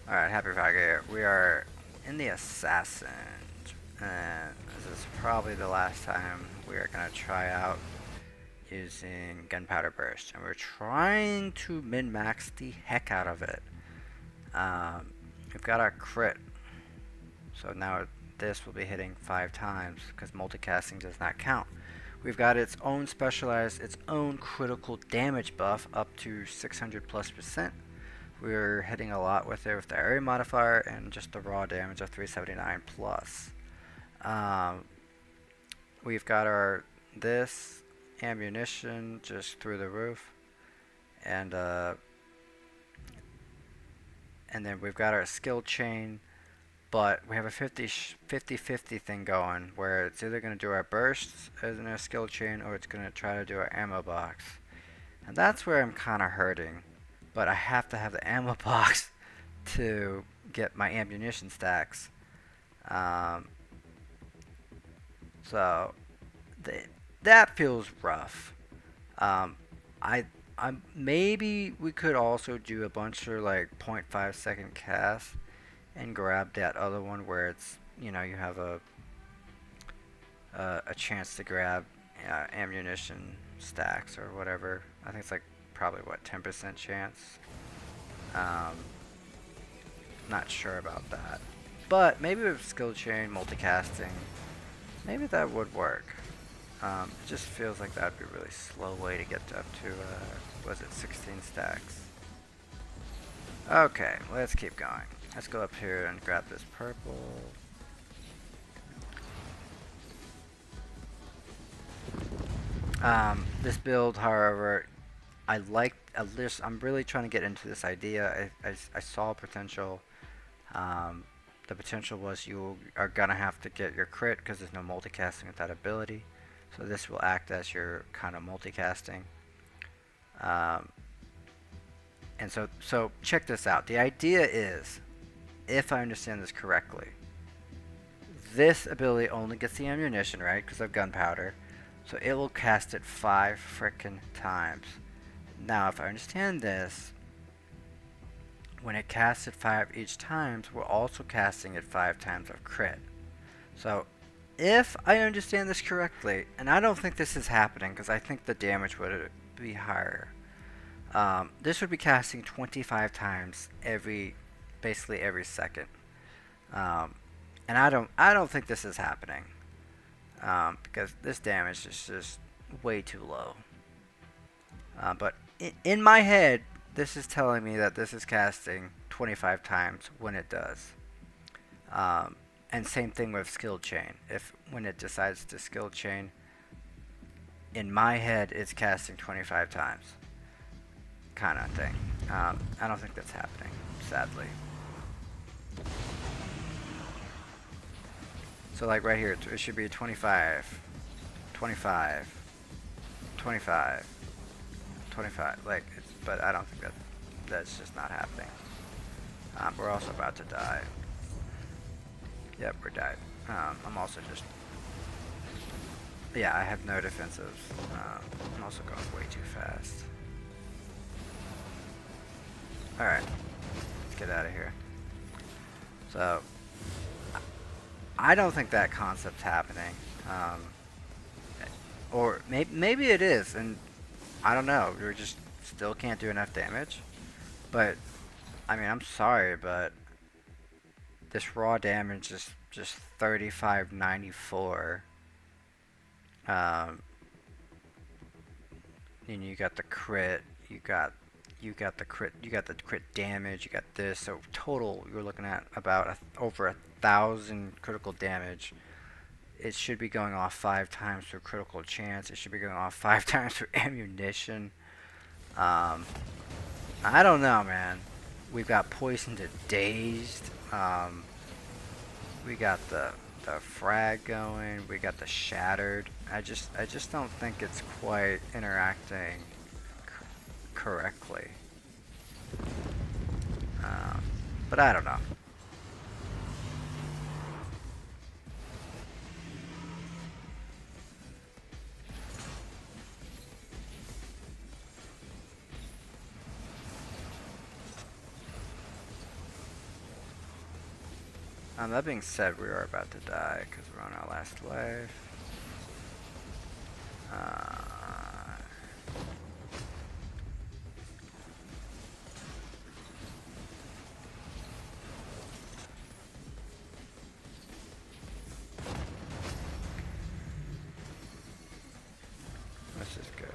Alright, happy Friday here. We are in the Assassin, and this is probably the last time we are going to try out using Gunpowder Burst. And we're trying to min-max the heck out of it. We've got our crit, so now this will be hitting 5 times, because multicasting does not count. We've got its own specialized, its own critical damage buff up to 600+%. We're hitting a lot with it with the area modifier and just the raw damage of 379 plus. We've got our this ammunition just through the roof, and then we've got our skill chain, but we have a 50-50 thing going where it's either going to do our bursts as in our skill chain, or it's going to try to do our ammo box, and that's where I'm kind of hurting. But I have to have the ammo box to get my ammunition stacks. So that feels rough. I maybe we could also do a bunch of like 0.5 second casts and grab that other one where it's, you know, you have a chance to grab ammunition stacks or whatever. I think it's like probably what, 10% chance. Not sure about that, but maybe with skill chain multicasting, maybe that would work. It just feels like that'd be a really slow way to get up to was it 16 stacks? Okay, let's keep going. Let's go up here and grab this purple. This build, however, I like at least. I'm really trying to get into this idea. I saw potential. The potential was you are gonna have to get your crit because there's no multicasting with that ability. So this will act as your kind of multicasting. And so check this out. The idea is, if I understand this correctly, this ability only gets the ammunition, right? Because of gunpowder. So it will cast it 5 frickin' times. Now, if I understand this, when it casts it 5 each time, we're also casting it 5 times of crit. So, if I understand this correctly, and I don't think this is happening because I think the damage would be higher, this would be casting 25 times basically every second. And I don't think this is happening, because this damage is just way too low. But in my head, this is telling me that this is casting 25 times when it does. And same thing with skill chain. When it decides to skill chain, in my head, it's casting 25 times, kind of thing. I don't think that's happening, sadly. So like right here, it should be 25, 25, 25, 25. Like, but I don't think that's just not happening. We're also about to die. Yep, we're died. I'm also just... Yeah, I have no defensives. I'm also going way too fast. Alright, let's get out of here. So, I don't think that concept's happening. Or maybe it is, and I don't know. We just still can't do enough damage. But, I mean, I'm sorry, but this raw damage is just 3594. And you got the crit, you got the crit damage, you got this. So total, you're looking at about over 1,000 critical damage. It should be going off 5 times for critical chance. It should be going off 5 times for ammunition. I don't know, man. We've got poisoned to dazed. We got the frag going. We got the shattered. I just don't think it's quite interacting correctly. But I don't know. That being said, we are about to die because we're on our last life. Let's just go.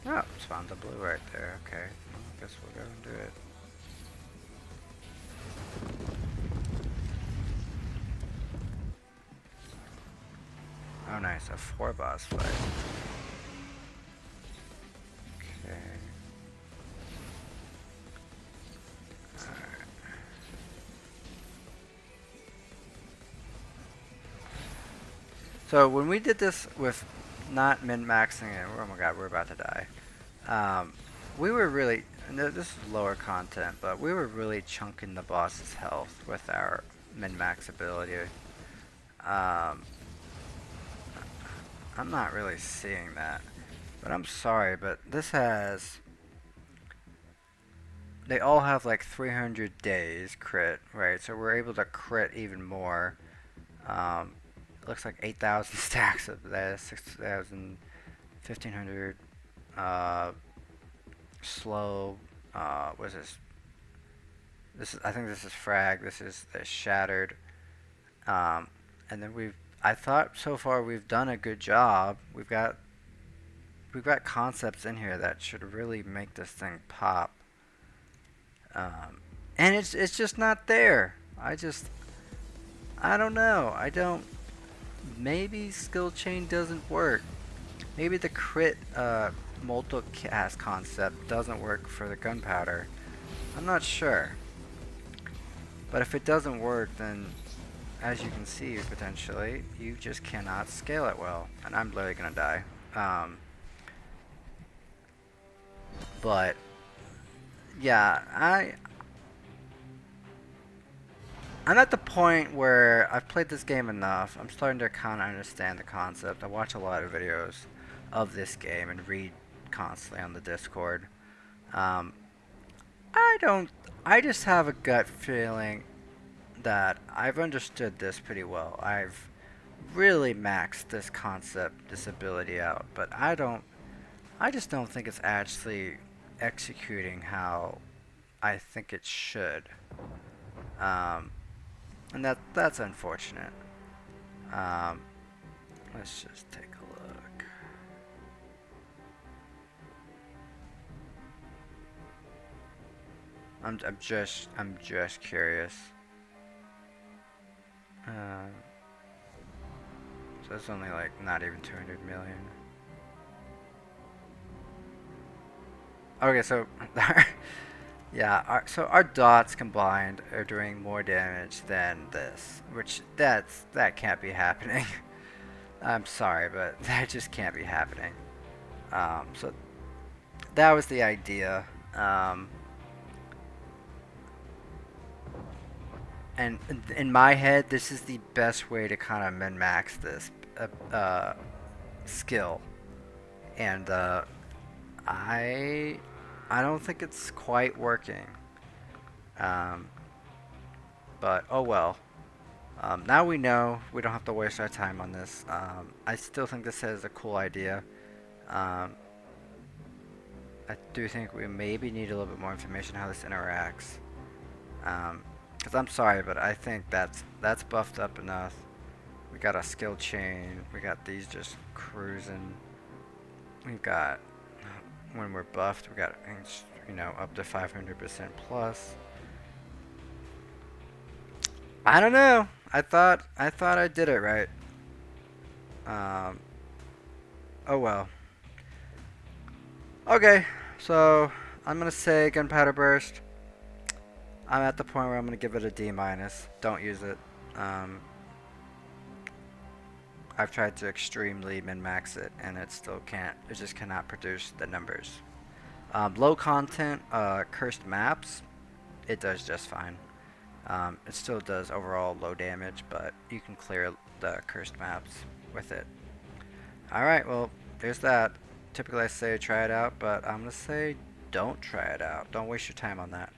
Oh, it's found the blue right there. Okay, well, I guess we'll go and do it. Oh, nice, a 4 boss fight. Okay. Alright. So when we did this with not min-maxing it, oh my god, we're about to die. We were really, this is lower content, but we were really chunking the boss's health with our min-max ability. I'm not really seeing that, but I'm sorry, but this has, they all have like 300 days crit, right? So we're able to crit even more. It looks like 8,000 stacks of that, 6,000, 1,500, slow, what is this? This is, I think this is frag, this is the shattered, and then I thought so far we've done a good job. We've got concepts in here that should really make this thing pop. And it's just not there. I don't know. Maybe skill chain doesn't work. Maybe the crit multicast concept doesn't work for the gunpowder. I'm not sure. But if it doesn't work, then as you can see, potentially, you just cannot scale it well. And I'm literally gonna die. But yeah, I'm at the point where I've played this game enough. I'm starting to kind of understand the concept. I watch a lot of videos of this game and read constantly on the Discord. Um, I just have a gut feeling that I've understood this pretty well. I've really maxed this concept, this ability out, but I just don't think it's actually executing how I think it should. And that's unfortunate. Um, let's just take a look. I'm just curious. So it's only like not even 200 million. Okay, so yeah, so our dots combined are doing more damage than this, which that can't be happening. I'm sorry, but that just can't be happening. So that was the idea. And in my head, this is the best way to kind of min-max this skill, and I don't think it's quite working. But oh well. Now we know. We don't have to waste our time on this. I still think this is a cool idea. Um, I do think we maybe need a little bit more information how this interacts. Because I'm sorry, but I think that's buffed up enough. We got a skill chain. We got these just cruising. We've got, when we're buffed, we got, up to 500% plus. I don't know. I thought I did it right. Oh well. Okay, so I'm gonna say gunpowder burst. I'm at the point where I'm gonna give it a D minus. Don't use it. I've tried to extremely min-max it, and it still can't. It just cannot produce the numbers. Low content, cursed maps, it does just fine. It still does overall low damage, but you can clear the cursed maps with it. Alright, well, there's that. typically I say try it out, but I'm gonna say don't try it out. Don't waste your time on that.